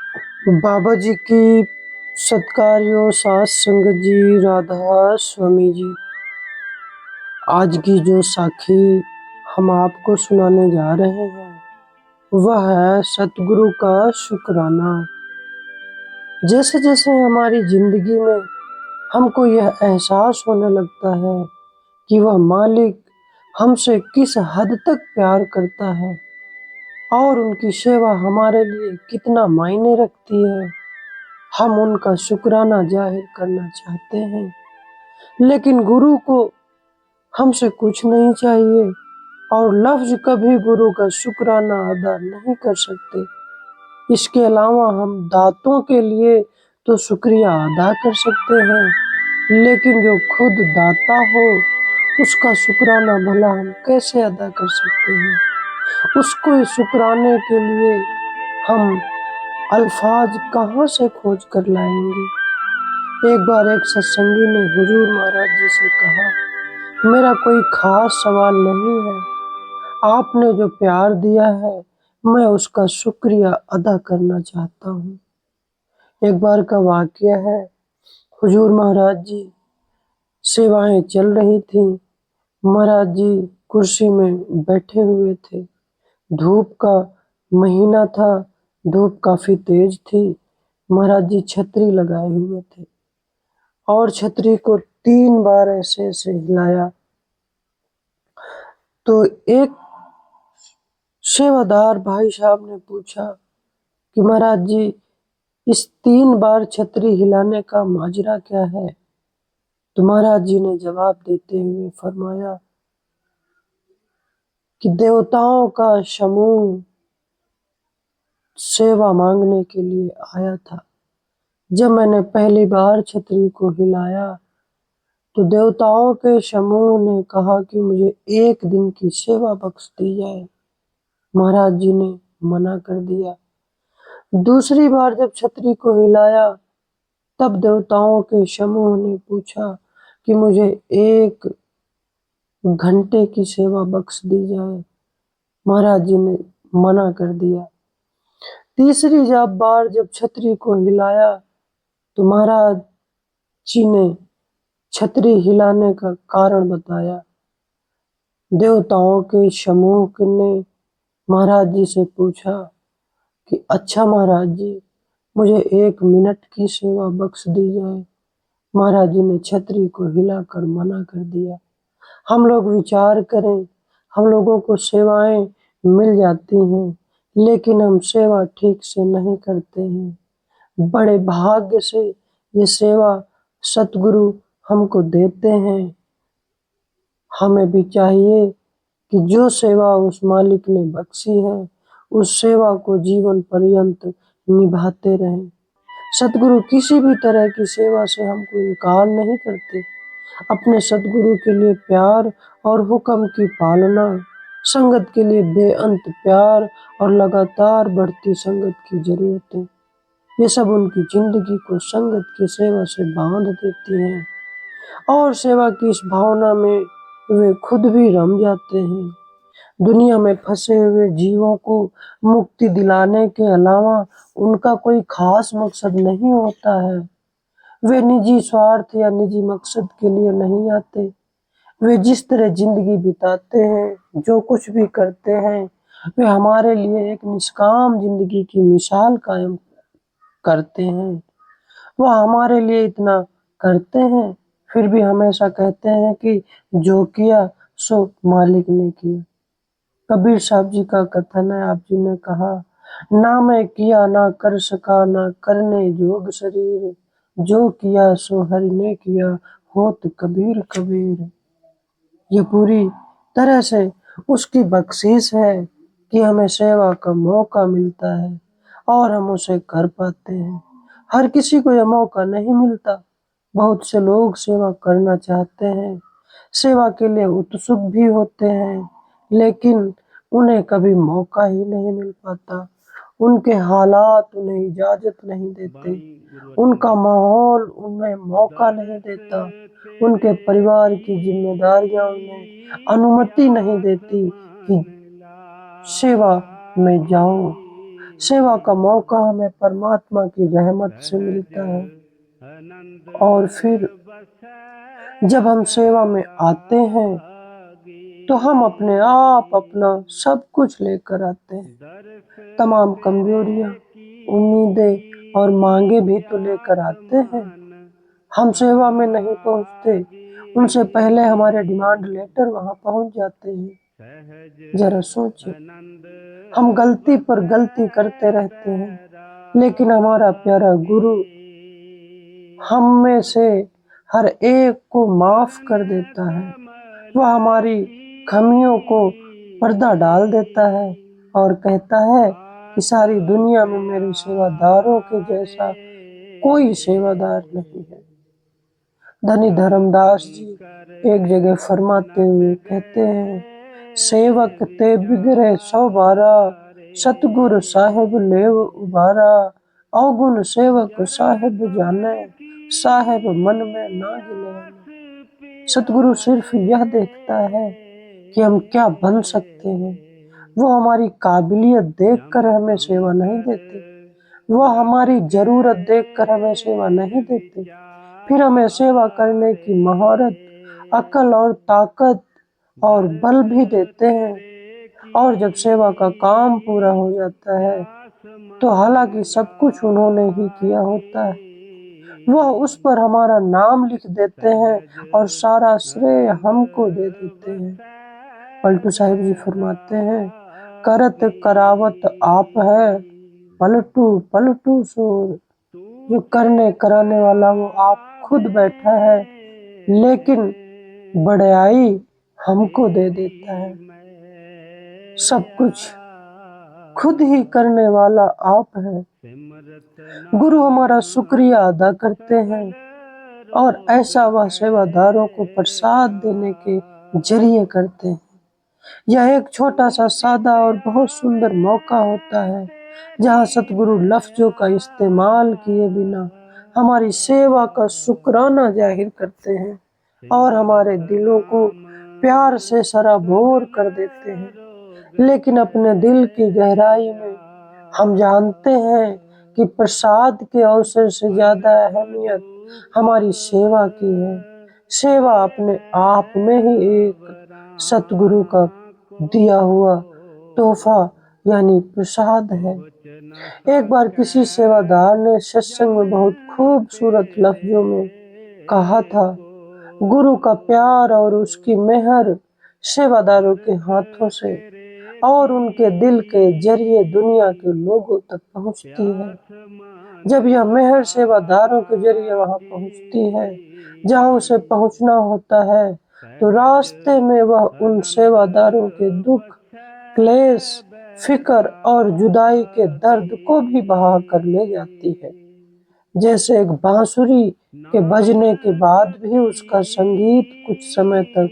बाबा जी की सत्कार्यों सास संगत जी, राधा स्वामी जी। आज की जो साखी हम आपको सुनाने जा रहे हैं वह है सतगुरु का शुक्राना। जैसे जैसे हमारी जिंदगी में हमको यह एहसास होने लगता है कि वह मालिक हमसे किस हद तक प्यार करता है और उनकी सेवा हमारे लिए कितना मायने रखती है, हम उनका शुक्राना जाहिर करना चाहते हैं। लेकिन गुरु को हमसे कुछ नहीं चाहिए और लफ्ज कभी गुरु का शुक्राना अदा नहीं कर सकते। इसके अलावा हम दातों के लिए तो शुक्रिया अदा कर सकते हैं, लेकिन जो खुद दाता हो उसका शुक्राना भला हम कैसे अदा कर सकते हैं। उसको शुक्राने के लिए हम अल्फाज कहाँ से खोज कर लाएंगे। एक बार एक सत्संगी ने हुजूर महाराज जी से कहा, मेरा कोई खास सवाल नहीं है, आपने जो प्यार दिया है मैं उसका शुक्रिया अदा करना चाहता हूँ। एक बार का वाकया है, हुजूर महाराज जी सेवाएं चल रही थी। महाराज जी कुर्सी में बैठे हुए थे। धूप का महीना था, धूप काफी तेज थी। महाराज जी छतरी लगाए हुए थे और छतरी को 3 बार ऐसे ऐसे हिलाया तो एक सेवादार भाई साहब ने पूछा कि महाराज जी इस 3 बार छतरी हिलाने का माजरा क्या है। तो महाराज जी ने जवाब देते हुए फरमाया कि देवताओं का समूह सेवा मांगने के लिए आया था। जब मैंने पहली बार छतरी को हिलाया तो देवताओं के समूह ने कहा कि मुझे 1 दिन की सेवा बख्श दी जाए। महाराज जी ने मना कर दिया। दूसरी बार जब छतरी को हिलाया तब देवताओं के समूह ने पूछा कि मुझे 1 घंटे की सेवा बख्श दी जाए। महाराज जी ने मना कर दिया। तीसरी बार जब छतरी को हिलाया तो महाराज जी ने छतरी हिलाने का कारण बताया। देवताओं के समूह ने महाराज जी से पूछा कि अच्छा महाराज जी मुझे 1 मिनट की सेवा बख्श दी जाए। महाराज जी ने छतरी को हिलाकर मना कर दिया। हम लोग विचार करें, हम लोगों को सेवाएं मिल जाती हैं लेकिन हम सेवा ठीक से नहीं करते हैं। बड़े भाग्य से ये सेवा सतगुरु हमको देते हैं। हमें भी चाहिए कि जो सेवा उस मालिक ने बख्शी है उस सेवा को जीवन पर्यंत निभाते रहें। सतगुरु किसी भी तरह की सेवा से हमको इनकार नहीं करते। अपने सतगुरु के लिए प्यार और हुक्म की पालना, संगत के लिए बेअंत प्यार और लगातार बढ़ती संगत की जरूरत है, ये सब उनकी जिंदगी को संगत की सेवा से बांध देती हैं और सेवा की इस भावना में वे खुद भी रम जाते हैं। दुनिया में फंसे हुए जीवों को मुक्ति दिलाने के अलावा उनका कोई खास मकसद नहीं होता है। वे निजी स्वार्थ या निजी मकसद के लिए नहीं आते। वे जिस तरह जिंदगी बिताते हैं, जो कुछ भी करते हैं, वे हमारे लिए एक निष्काम जिंदगी की मिसाल कायम करते हैं। वह हमारे लिए इतना करते हैं फिर भी हमेशा कहते हैं कि जो किया सो मालिक ने किया। कबीर साहब जी का कथन है, आप जी ने कहा, ना मैं किया ना कर सका ना करने जोग शरीर, जो किया सो हरि ने किया होत कबीर कबीर। ये पूरी तरह से उसकी बख्शीश है कि हमें सेवा का मौका मिलता है और हम उसे कर पाते हैं। हर किसी को यह मौका नहीं मिलता। बहुत से लोग सेवा करना चाहते हैं, सेवा के लिए उत्सुक भी होते हैं, लेकिन उन्हें कभी मौका ही नहीं मिल पाता। उनके हालात उन्हें इजाजत नहीं देते, उनका माहौल उन्हें मौका नहीं देता, उनके परिवार की जिम्मेदारियां उन्हें अनुमति नहीं देती कि सेवा में जाओ। सेवा का मौका हमें परमात्मा की रहमत से मिलता है। और फिर जब हम सेवा में आते हैं तो हम अपने आप अपना सब कुछ लेकर आते हैं। तमाम कमजोरियां, उम्मीदें और मांगे भी तो लेकर आते हैं। हम सेवा में नहीं पहुंचते, उनसे पहले हमारे डिमांड लेटर वहां पहुंच जाते हैं। जरा सोचिए, हम गलती पर गलती करते रहते हैं, लेकिन हमारा प्यारा गुरु हम में से हर एक को माफ कर देता है। वह हमारी खामियों को पर्दा डाल देता है और कहता है कि सारी दुनिया में मेरे सेवादारों के जैसा कोई सेवादार नहीं है। धनी धर्मदास जी एक जगह फरमाते हुए कहते हैं, सेवक ते बिगड़े 112, सतगुरु साहिब लेव उबारा। अवगुण सेवक साहिब जाने, साहिब मन में ना गिले। सतगुरु सिर्फ यह देखता है कि हम क्या बन सकते हैं। वो हमारी काबिलियत देखकर हमें सेवा नहीं देते, वह हमारी जरूरत देखकर हमें सेवा नहीं देते। फिर हमें सेवा करने की महारत, अकल और ताकत और बल भी देते हैं। और जब सेवा का काम पूरा हो जाता है तो हालांकि सब कुछ उन्होंने ही किया होता है, वह उस पर हमारा नाम लिख देते हैं और सारा श्रेय हमको दे देते हैं। पलटू साहिब जी फरमाते हैं, करत करावत आप है, पलटू पलटू सोर। जो करने कराने वाला वो आप खुद बैठा है, लेकिन बड़ाई हमको दे देता है। सब कुछ खुद ही करने वाला आप है। गुरु हमारा शुक्रिया अदा करते हैं और ऐसा वह सेवादारों को प्रसाद देने के जरिए करते हैं। यह एक छोटा सा सादा और बहुत सुंदर मौका होता है जहाँ सतगुरु लफ्जों का इस्तेमाल किए बिना हमारी सेवा का शुक्राना जाहिर करते हैं और हमारे दिलों को प्यार से सराबोर कर देते हैं। लेकिन अपने दिल की गहराई में हम जानते हैं कि प्रसाद के अवसर से ज्यादा अहमियत हमारी सेवा की है। सेवा अपने आप में ही एक सतगुरु का दिया हुआ तोहफा यानी प्रसाद है। एक बार किसी सेवादार ने सत्संग में बहुत खूबसूरत लफ्जों में कहा था, गुरु का प्यार और उसकी मेहर सेवादारों के हाथों से और उनके दिल के जरिए दुनिया के लोगों तक पहुंचती है। जब यह मेहर सेवादारों के जरिए वहां पहुंचती है जहां उसे पहुंचना होता है, तो रास्ते में वह उन सेवादारों के दुख, क्लेश, फिक्र और जुदाई के दर्द को भी बहा कर ले जाती है। जैसे एक बांसुरी के बजने के बाद भी उसका संगीत कुछ समय तक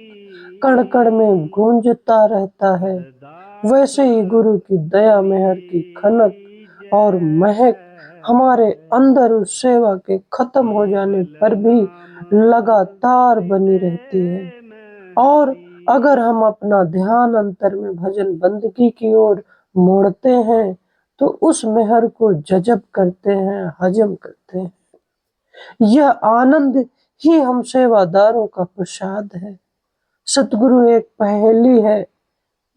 कण कण में गूंजता रहता है, वैसे ही गुरु की दया मेहर की खनक और महक हमारे अंदर उस सेवा के खत्म हो जाने पर भी लगातार बनी रहती है। और अगर हम अपना ध्यान अंतर में भजन बंदगी की ओर मोड़ते हैं तो उस मेहर को जजब करते हैं, हजम करते हैं। यह आनंद ही हम सेवादारों का प्रसाद है। सतगुरु एक पहेली है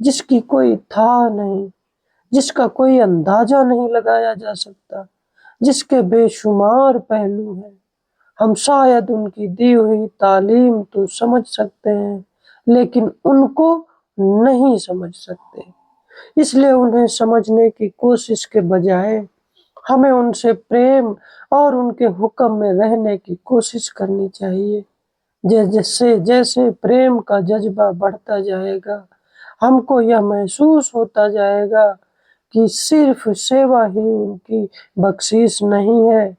जिसकी कोई था नहीं, जिसका कोई अंदाजा नहीं लगाया जा सकता, जिसके बेशुमार पहलू हैं। हम शायद उनकी दी हुई तालीम तो समझ सकते हैं, लेकिन उनको नहीं समझ सकते। इसलिए उन्हें समझने की कोशिश के बजाय हमें उनसे प्रेम और उनके हुक्म में रहने की कोशिश करनी चाहिए। जैसे जैसे प्रेम का जज्बा बढ़ता जाएगा, हमको यह महसूस होता जाएगा कि सिर्फ सेवा ही उनकी बख्शीश नहीं है,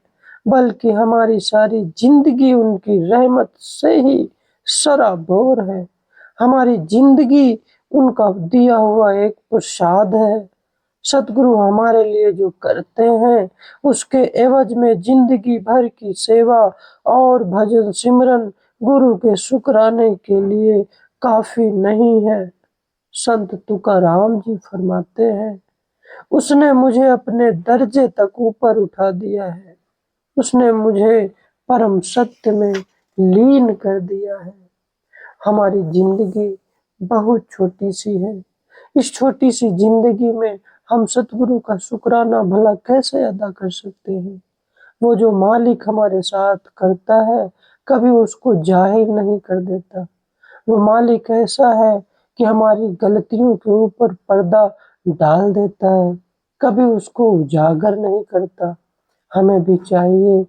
बल्कि हमारी सारी जिंदगी उनकी रहमत से ही सराबोर है। हमारी जिंदगी उनका दिया हुआ एक प्रसाद है। सतगुरु हमारे लिए जो करते हैं उसके एवज में जिंदगी भर की सेवा और भजन सिमरन गुरु के शुक्राने के लिए काफी नहीं है। संत तुकाराम जी फरमाते हैं, उसने मुझे अपने दर्जे तक ऊपर उठा दिया है। उसने मुझे परम सत्य में लीन कर दिया है। हमारी जिंदगी बहुत छोटी सी है। इस छोटी सी जिंदगी में हम सतगुरु का शुक्राना भला कैसे अदा कर सकते हैं। वो जो मालिक हमारे साथ करता है, कभी उसको जाहिर नहीं कर देता। वो मालिक ऐसा है कि हमारी गलतियों के ऊपर पर्दा डाल देता है, कभी उसको उजागर नहीं करता। हमें भी चाहिए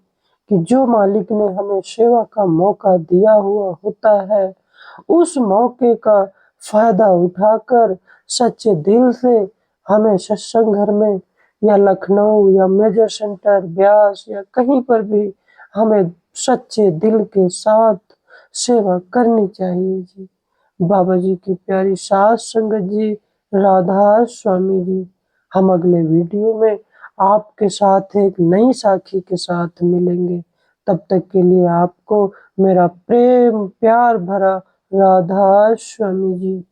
कि जो मालिक ने हमें सेवा का मौका दिया हुआ होता है, उस मौके का फ़ायदा उठाकर सच्चे दिल से हमें सत्संग घर में या लखनऊ या मेजर सेंटर, ब्यास या कहीं पर भी हमें सच्चे दिल के साथ सेवा करनी चाहिए जी। बाबा जी की प्यारी सात संगत जी, राधा स्वामी जी। हम अगले वीडियो में आपके साथ एक नई साखी के साथ मिलेंगे। तब तक के लिए आपको मेरा प्रेम प्यार भरा राधा स्वामी जी।